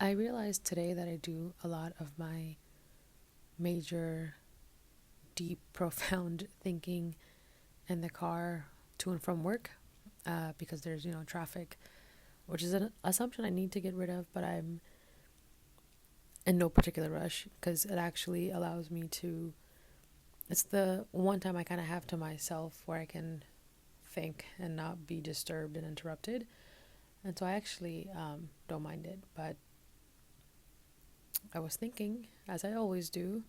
I realized today that I do a lot of my major, deep, profound thinking in the car to and from work because there's, traffic, which is an assumption I need to get rid of, but I'm in no particular rush because it actually allows me to. It's the one time I kind of have to myself where I can think and not be disturbed and interrupted. And so I actually don't mind it. But I was thinking, as I always do,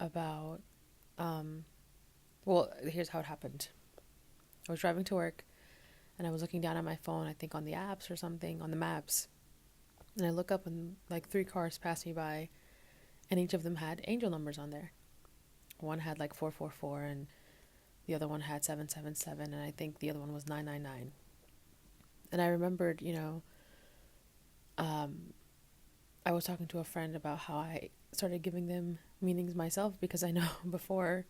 about, well, here's how it happened. I was driving to work and I was looking down at my phone, I think on the apps or something, on the maps. And I look up and like three cars passed me by and each of them had angel numbers on there. One had like 444 and the other one had 777 and I think the other one was 999. And I remembered, I was talking to a friend about how I started giving them meanings myself because I know before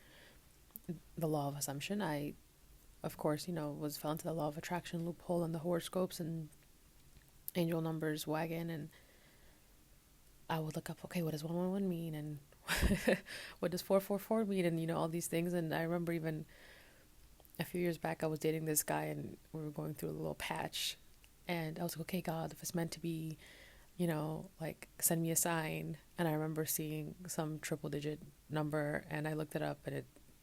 the law of assumption, I, of course, fell into the law of attraction loophole and the horoscopes and angel numbers wagon. And I would look up, okay, what does 111 mean? And what does 444 mean? And, all these things. And I remember even a few years back, I was dating this guy and we were going through a little patch. And I was like, okay, God, if it's meant to be, like send me a sign. And I remember seeing some triple digit number and I looked it up and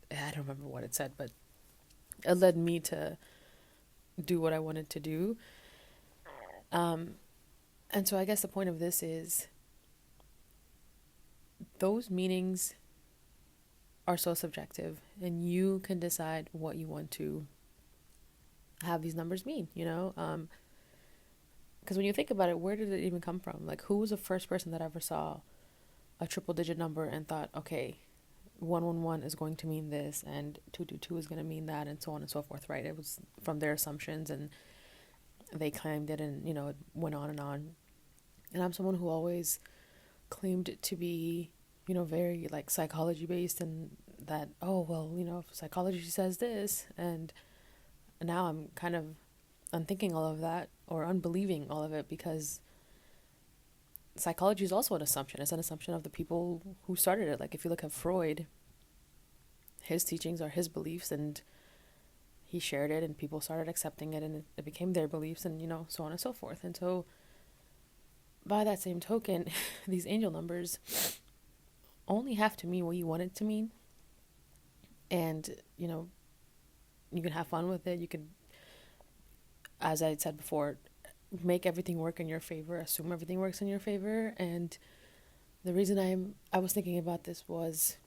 I don't remember what it said, but it led me to do what I wanted to do. And so I guess the point of this is those meanings are so subjective and you can decide what you want to have these numbers mean, because when you think about it, where did it even come from? Like, who was the first person that ever saw a triple digit number and thought, okay, 111 is going to mean this and 222 is going to mean that and so on and so forth, right? It was from their assumptions and they claimed it and, it went on and on. And I'm someone who always claimed to be, very like psychology based and that, oh, well, if psychology says this. And now I'm kind of unthinking all of that or unbelieving all of it because psychology is also an assumption. It's an assumption of the people who started it. Like if you look at Freud, his teachings are his beliefs and he shared it and people started accepting it and it became their beliefs and, so on and so forth. And so by that same token, these angel numbers only have to mean what you want it to mean. And, you can have fun with it. You can, as I said before, make everything work in your favor, assume everything works in your favor. And the reason I was thinking about this was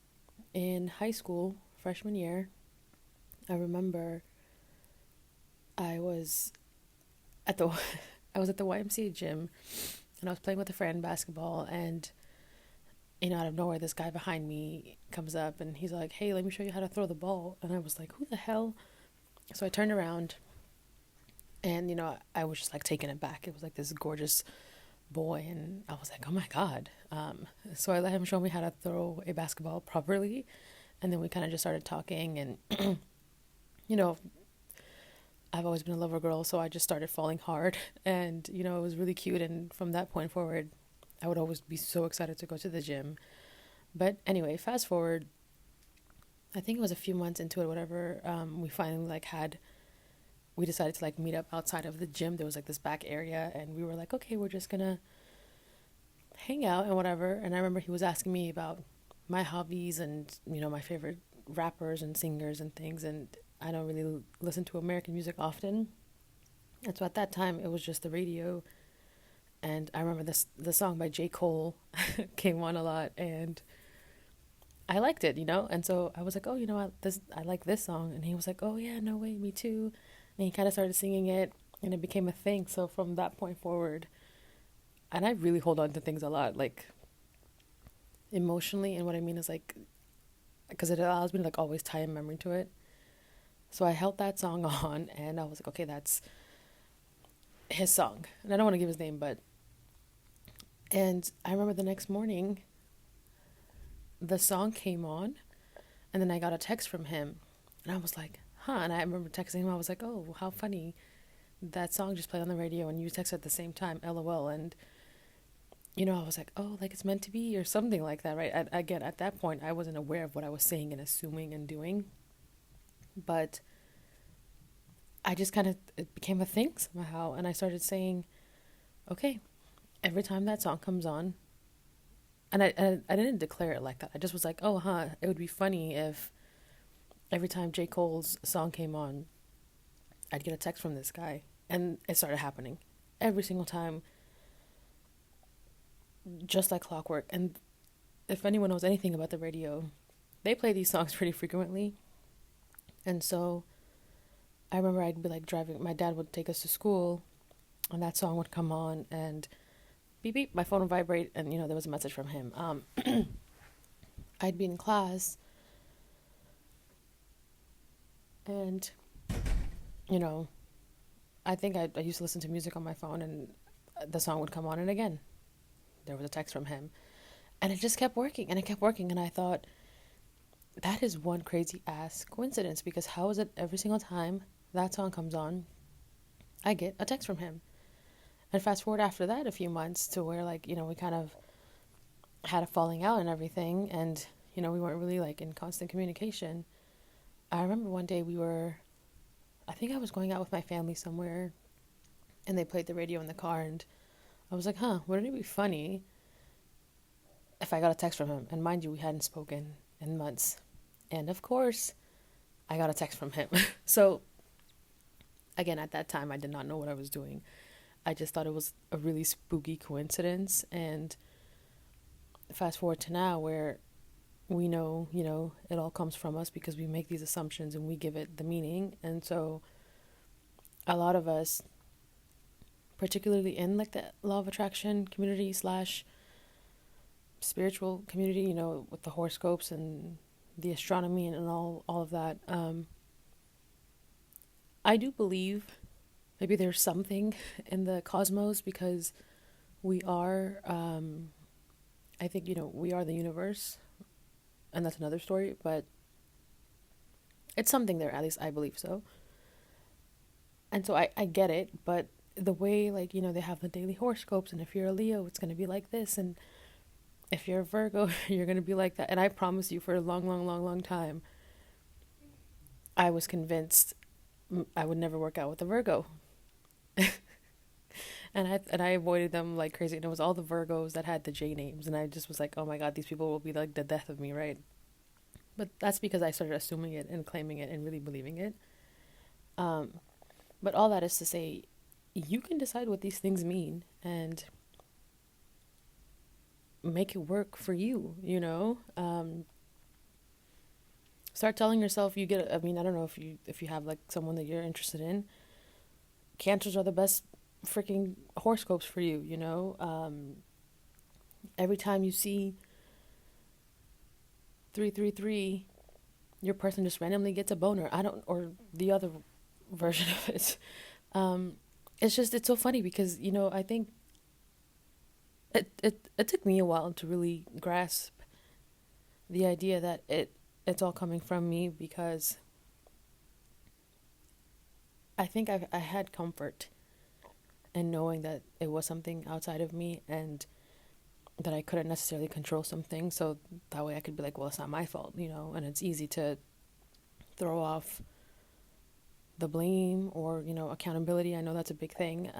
in high school, freshman year, I remember I was at the I was at the YMCA gym and I was playing with a friend basketball and out of nowhere this guy behind me comes up and he's like, "Hey, let me show you how to throw the ball." And I was like, "Who the hell?" So I turned around and I was just like taken aback. It was like this gorgeous boy and I was like, "Oh my God." So I let him show me how to throw a basketball properly and then we kind of just started talking and I've always been a lover girl, so I just started falling hard and it was really cute. And from that point forward, I would always be so excited to go to the gym. But anyway, fast forward, I think it was a few months into it, whatever, we finally we decided to meet up outside of the gym. There was this back area and we were like, okay, we're just gonna hang out and whatever. And I remember he was asking me about my hobbies and, my favorite rappers and singers and things. And I don't really listen to American music often. And so at that time, it was just the radio. And I remember the song by J. Cole came on a lot and I liked it, And so I was like, oh, I like this song. And he was like, oh, yeah, no way, me too. And he kind of started singing it and it became a thing. So from that point forward, and I really hold on to things a lot, emotionally. And what I mean is because it allows me to always tie a memory to it. So I held that song on and I was like, okay, that's his song. And I don't want to give his name, and I remember the next morning, the song came on and then I got a text from him and I was like, huh. And I remember texting him. I was like, oh, how funny. That song just played on the radio and you texted at the same time, LOL. And I was like, oh, like it's meant to be or something like that, right? Again, at that point, I wasn't aware of what I was saying and assuming and doing, but I just kind of, it became a thing somehow. And I started saying, okay, every time that song comes on, and I didn't declare it like that. I just was like, oh, huh, it would be funny if every time J. Cole's song came on, I'd get a text from this guy. And it started happening every single time, just like clockwork. And if anyone knows anything about the radio, they play these songs pretty frequently. And so I remember I'd be like driving, my dad would take us to school, and that song would come on, and beep beep, my phone would vibrate, and there was a message from him. I'd be in class, and you know, I think I used to listen to music on my phone, and the song would come on, and again, there was a text from him, and it just kept working, and it kept working, and I thought, that is one crazy ass coincidence, because how is it every single time that song comes on, I get a text from him? And fast forward after that a few months to where, like, we kind of had a falling out and everything, and we weren't really like in constant communication. I remember one day I think I was going out with my family somewhere, and they played the radio in the car, and I was like, huh, wouldn't it be funny if I got a text from him? And mind you, we hadn't spoken in months, and of course I got a text from him. So again, at that time, I did not know what I was doing. I just thought it was a really spooky coincidence. And fast forward to now, where we know, it all comes from us because we make these assumptions and we give it the meaning. And so a lot of us, particularly in like the law of attraction community slash spiritual community, with the horoscopes and the astronomy and all of that, I do believe maybe there's something in the cosmos, because we are, I think, we are the universe, and that's another story, but it's something there, at least I believe so. And so I get it, but the way, like, they have the daily horoscopes, and if you're a Leo, it's going to be like this, and if you're a Virgo, you're going to be like that. And I promise you, for a long, long, long, long time, I was convinced I would never work out with a Virgo. And I avoided them like crazy. And it was all the Virgos that had the J names. And I just was like, oh my God, these people will be like the death of me, right? But that's because I started assuming it and claiming it and really believing it. But all that is to say, you can decide what these things mean and make it work for you, Start telling yourself I mean, I don't know if you have like someone that you're interested in. Cancers are the best freaking horoscopes for you, Every time you see 333, your person just randomly gets a boner. Or the other version of it. It's so funny because, I think it took me a while to really grasp the idea that it's all coming from me, because I think I had comfort in knowing that it was something outside of me, and that I couldn't necessarily control something. So that way I could be like, well, it's not my fault, and it's easy to throw off the blame or, accountability. I know that's a big thing.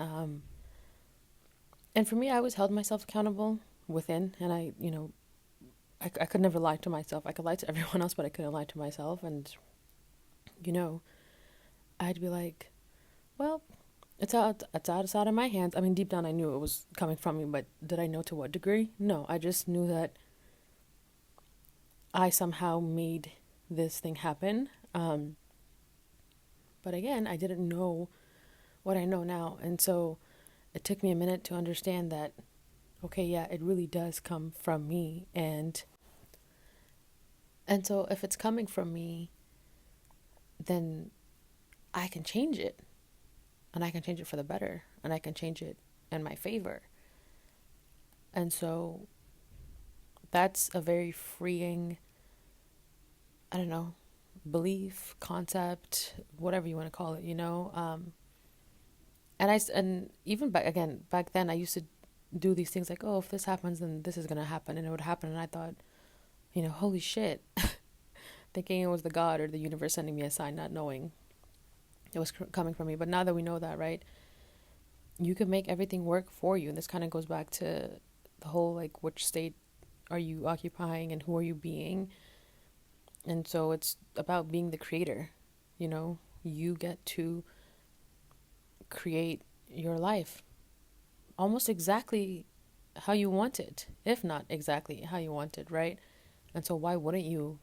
And for me, I always held myself accountable within, and I could never lie to myself. I could lie to everyone else, but I couldn't lie to myself. And, I'd be like, well, it's out of my hands. I mean, deep down, I knew it was coming from me, but did I know to what degree? No, I just knew that I somehow made this thing happen. But again, I didn't know what I know now. And so it took me a minute to understand that, okay, yeah, it really does come from me. And so if it's coming from me, then I can change it. And I can change it for the better. And I can change it in my favor. And so that's a very freeing, I don't know, belief, concept, whatever you want to call it, And even back then, I used to do these things like, oh, if this happens, then this is going to happen, and it would happen. And I thought, holy shit, thinking it was the God or the universe sending me a sign, not knowing it was coming from me. But now that we know that, right, you can make everything work for you. And this kind of goes back to the whole, like, which state are you occupying and who are you being? And so it's about being the creator. You get to create your life almost exactly how you want it, if not exactly how you want it, right? And so why wouldn't you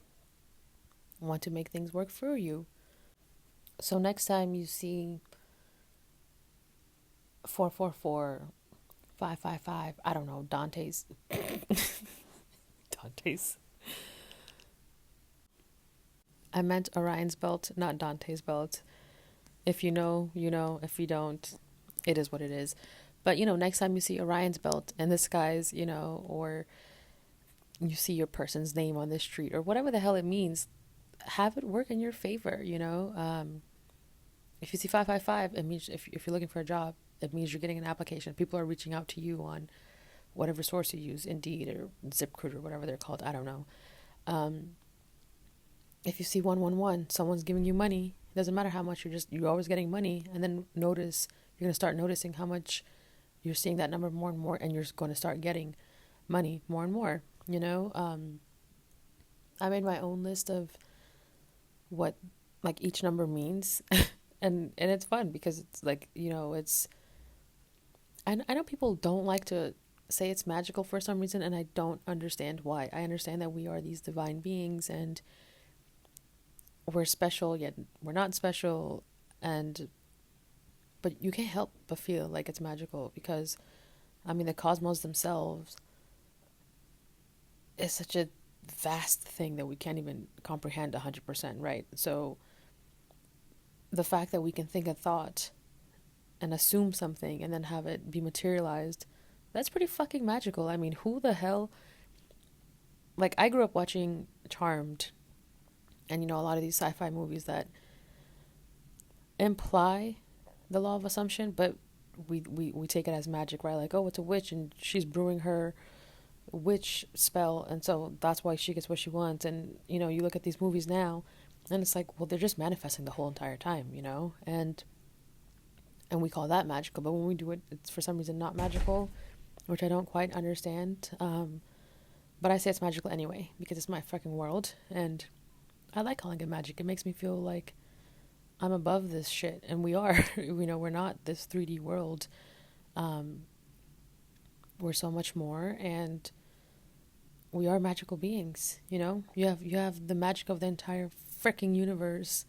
want to make things work for you? So next time you see 444, 555, I don't know, Dante's. Dante's. I meant Orion's belt, not Dante's belt. If you know, you know. If you don't, it is what it is. But, next time you see Orion's belt in the skies, or you see your person's name on the street or whatever the hell it means, have it work in your favor, If you see 555, it means if you're looking for a job, it means you're getting an application. People are reaching out to you on whatever source you use, Indeed or ZipRecruiter or whatever they're called. I don't know. If you see 111, someone's giving you money. It doesn't matter how much, you're always getting money. And then you're going to start noticing how much you're seeing that number more and more, and you're going to start getting money more and more, I made my own list of what, like, each number means. and it's fun because it's like, I know people don't like to say it's magical for some reason, and I don't understand why. I understand that we are these divine beings and we're special, yet we're not special, but you can't help but feel like it's magical because, the cosmos themselves is such a vast thing that we can't even comprehend 100%, right? So the fact that we can think a thought and assume something and then have it be materialized, that's pretty fucking magical. Who the hell... Like, I grew up watching Charmed and, a lot of these sci-fi movies that imply the law of assumption, but we take it as magic, right? Like, oh, it's a witch and she's brewing her witch spell, and so that's why she gets what she wants. And, you look at these movies now and it's like, well, they're just manifesting the whole entire time, and we call that magical. But when we do it, it's for some reason not magical, which I don't quite understand. But I say it's magical anyway because it's my fucking world, and I like calling it magic. It makes me feel like I'm above this shit, and we are. We're not this 3D world. We're so much more, and we are magical beings. You have the magic of the entire freaking universe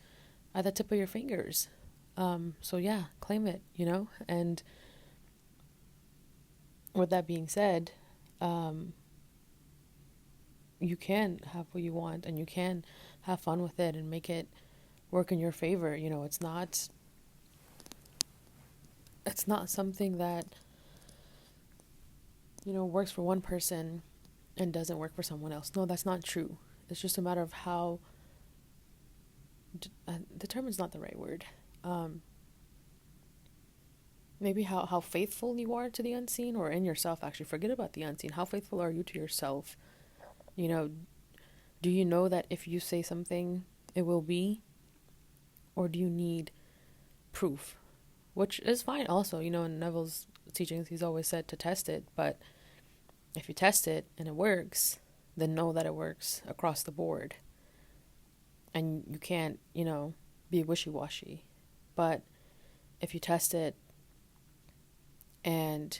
at the tip of your fingers. So yeah, claim it. And with that being said, you can have what you want, and you can have fun with it and make it work in your favor. It's not something that works for one person and doesn't work for someone else. No, that's not true. It's just a matter of how determine's not the right word. Maybe how faithful you are to the unseen, or in yourself. Actually, forget about the unseen. How faithful are you to yourself? Do you know that if you say something, it will be? Or do you need proof? Which is fine also. In Neville's teachings, he's always said to test it. But if you test it and it works, then know that it works across the board. And you can't, be wishy-washy. But if you test it and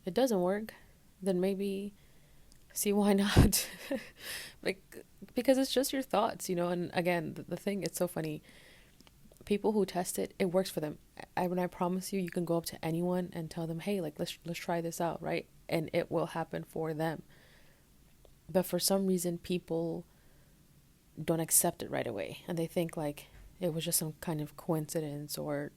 it doesn't work, then maybe see why not. Because it's just your thoughts, and again, the thing, it's so funny. People who test it, it works for them. When I promise you, you can go up to anyone and tell them, hey, like, let's try this out, right? And it will happen for them. But for some reason, people don't accept it right away, and they think like it was just some kind of coincidence, or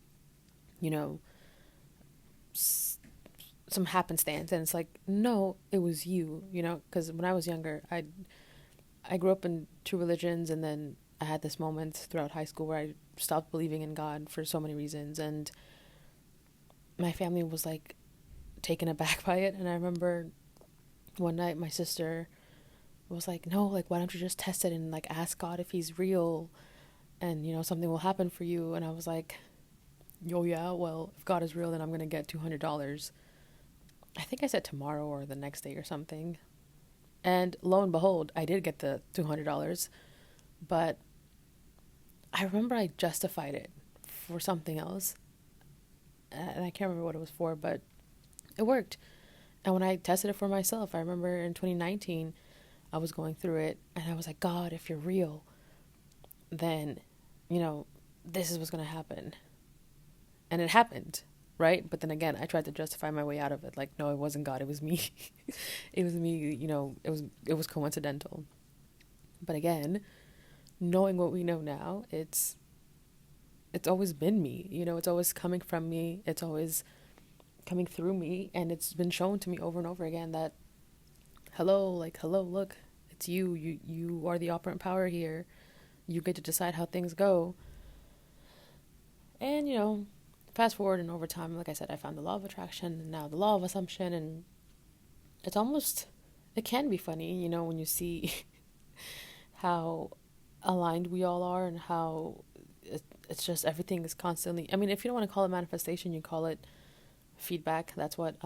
some happenstance. And it's like, no, it was you. Because when I was younger, I grew up in two religions, and then I had this moment throughout high school where I stopped believing in God for so many reasons, and my family was like taken aback by it. And I remember one night my sister was like, no, like, why don't you just test it and like ask God if he's real, and something will happen for you. And I was like, yo, yeah, well, if God is real, then I'm gonna get $200. I think I said tomorrow or the next day or something. And lo and behold, I did get the $200. But I remember I justified it for something else. And I can't remember what it was for, but it worked. And when I tested it for myself, I remember in 2019, I was going through it and I was like, God, if you're real, then, this is what's going to happen. And it happened, right? But then again, I tried to justify my way out of it. Like, no, it wasn't God, it was me. It was me, it was coincidental. But again, knowing what we know now, it's always been me. It's always coming from me. It's always coming through me, and it's been shown to me over and over again that hello, look, it's you are the operant power here. You get to decide how things go. And fast forward and over time, like I said, I found the law of attraction and now the law of assumption, and it can be funny, when you see how aligned we all are, and how it's just everything is constantly, I mean, if you don't want to call it manifestation, you call it feedback. That's what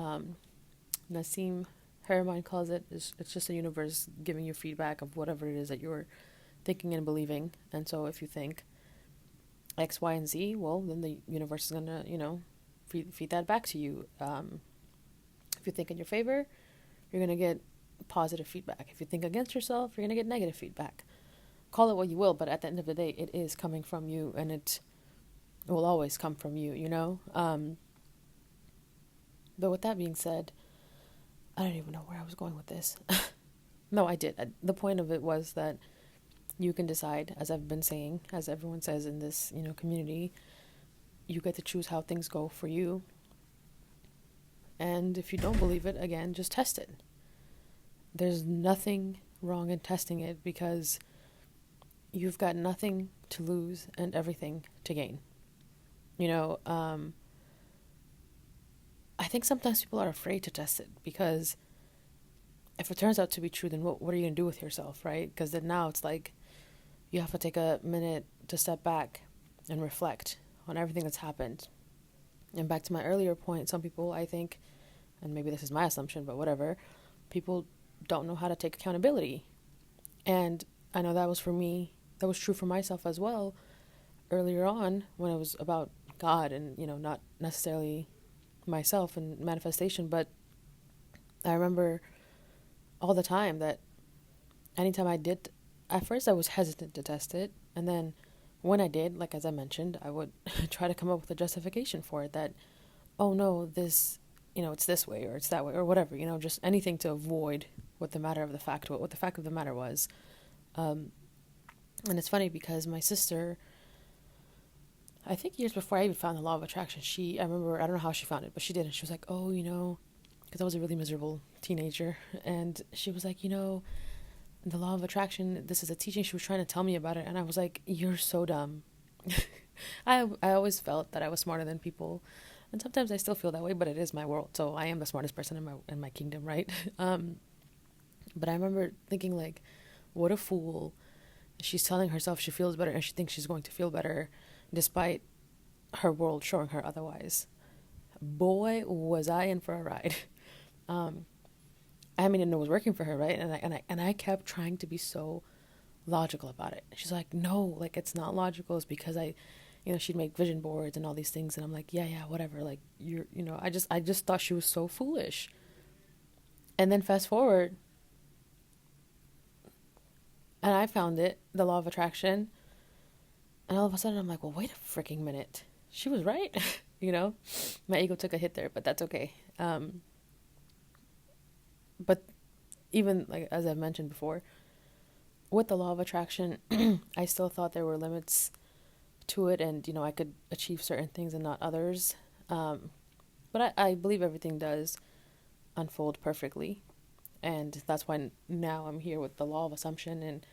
Nassim Haramein calls it. It's just the universe giving you feedback of whatever it is that you're thinking and believing. And so if you think X, Y, and Z, well, then the universe is gonna, feed that back to you. If you think in your favor, you're gonna get positive feedback. If you think against yourself, you're gonna get negative feedback. Call it what you will, but at the end of the day, it is coming from you, and it will always come from you. But with that being said, I don't even know where I was going with this. No, I did. The point of it was that you can decide, as I've been saying, as everyone says in this, community, you get to choose how things go for you. And if you don't believe it, again, just test it. There's nothing wrong in testing it, because you've got nothing to lose and everything to gain. I think sometimes people are afraid to test it, because if it turns out to be true, then what are you going to do with yourself, right? Because then now it's like you have to take a minute to step back and reflect on everything that's happened. And back to my earlier point, some people, I think, and maybe this is my assumption, but whatever, people don't know how to take accountability. And I know that was for me, that was true for myself as well earlier on, when it was about God and, not necessarily myself and manifestation. But I remember all the time that anytime I did, at first I was hesitant to test it, and then when I did, like as I mentioned, I would try to come up with a justification for it, that, oh no, this, it's this way or it's that way or whatever, just anything to avoid what the matter of the fact, what the fact of the matter was. And it's funny because my sister, I think years before I even found the law of attraction, I remember, I don't know how she found it, but she did, and she was like, oh, because I was a really miserable teenager, and she was like, the law of attraction, this is a teaching, she was trying to tell me about it, and I was like, you're so dumb. I always felt that I was smarter than people, and sometimes I still feel that way, but it is my world, so I am the smartest person in my kingdom, right? But I remember thinking, like, what a fool. She's telling herself she feels better, and she thinks she's going to feel better, despite her world showing her otherwise. Boy, was I in for a ride. I mean, and it was working for her, right? And I kept trying to be so logical about it. She's like, no, like, it's not logical. It's because she'd make vision boards and all these things, and I'm like, yeah, whatever. Like, I just thought she was so foolish. And then fast forward, and I found it, the law of attraction, and all of a sudden I'm like, well, wait a freaking minute. She was right. My ego took a hit there, but that's okay. But even, like, as I've mentioned before, with the law of attraction, I still thought there were limits to it, and, I could achieve certain things and not others. But I believe everything does unfold perfectly. And that's why now I'm here with the law of assumption and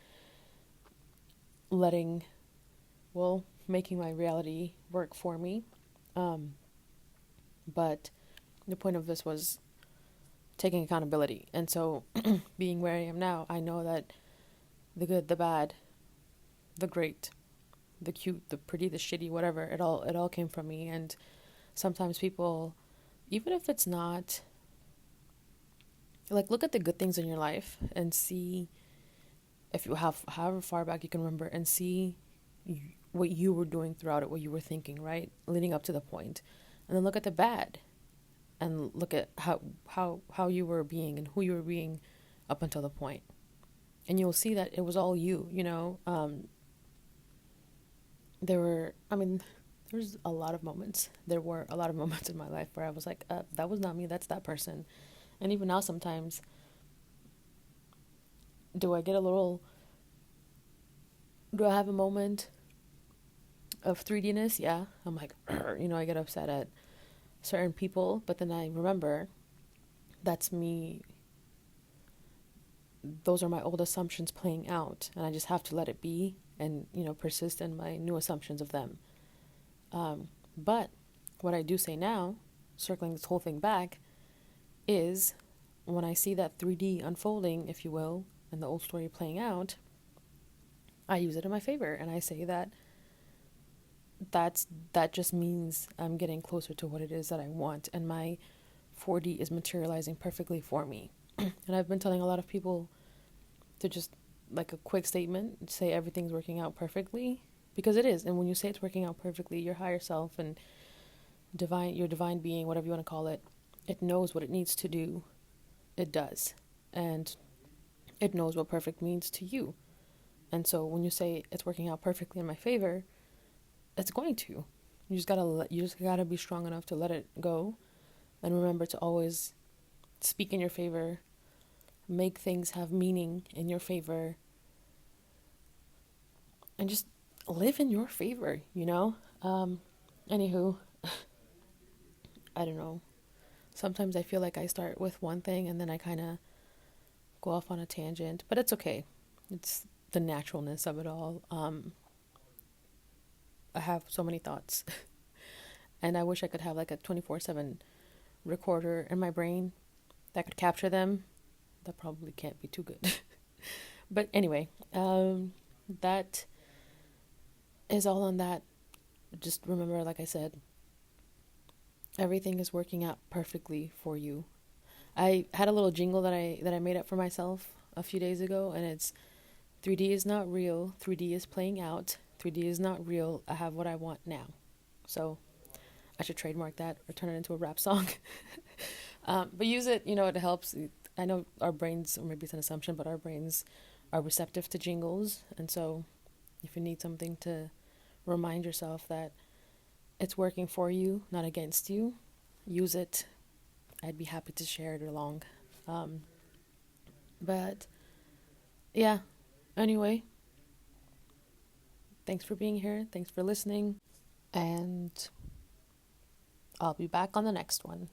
making my reality work for me. But The point of this was taking accountability. And so, being where I am now, I know that the good, the bad, the great, the cute, the pretty, the shitty, whatever, it all came from me. And sometimes people, even if it's not, like, look at the good things in your life and see, if you have however far back you can remember, and see what you were doing throughout it, what you were thinking, right, leading up to the point. And then look at the bad, and look at how you were being and who you were being up until the point. And you'll see that it was all you, there's a lot of moments. There were a lot of moments in my life where I was like, that was not me, that's that person. And even now, sometimes, do I get a little, do I have a moment of 3Dness? Yeah. I'm like, I get upset at certain people, but then I remember that's me. Those are my old assumptions playing out, and I just have to let it be and, persist in my new assumptions of them. But what I do say now, circling this whole thing back, is when I see that 3D unfolding, if you will, and the old story playing out, I use it in my favor, and I say that that just means I'm getting closer to what it is that I want, and my 4D is materializing perfectly for me. And I've been telling a lot of people to just, like, a quick statement, say everything's working out perfectly, because it is. And when you say it's working out perfectly, your higher self and your divine being, whatever you want to call it, it knows what it needs to do. It does. And it knows what perfect means to you. And so when you say it's working out perfectly in my favor, it's going to. You just gotta be strong enough to let it go, and remember to always speak in your favor, make things have meaning in your favor, and just live in your favor. Anywho, I don't know. Sometimes I feel like I start with one thing and then I kind of go off on a tangent, but it's okay. It's the naturalness of it all. I have so many thoughts, and I wish I could have like a 24/7 recorder in my brain that could capture them. That probably can't be too good. But anyway, that is all on that. Just remember, like I said, everything is working out perfectly for you. I had a little jingle that I made up for myself a few days ago, and it's 3D is not real, 3D is playing out, 3D is not real, I have what I want now. So I should trademark that or turn it into a rap song. But use it, it helps. I know our brains, or maybe it's an assumption, but our brains are receptive to jingles. And so if you need something to remind yourself that it's working for you, not against you, use it. I'd be happy to share it along. But yeah, anyway, thanks for being here. Thanks for listening. And I'll be back on the next one.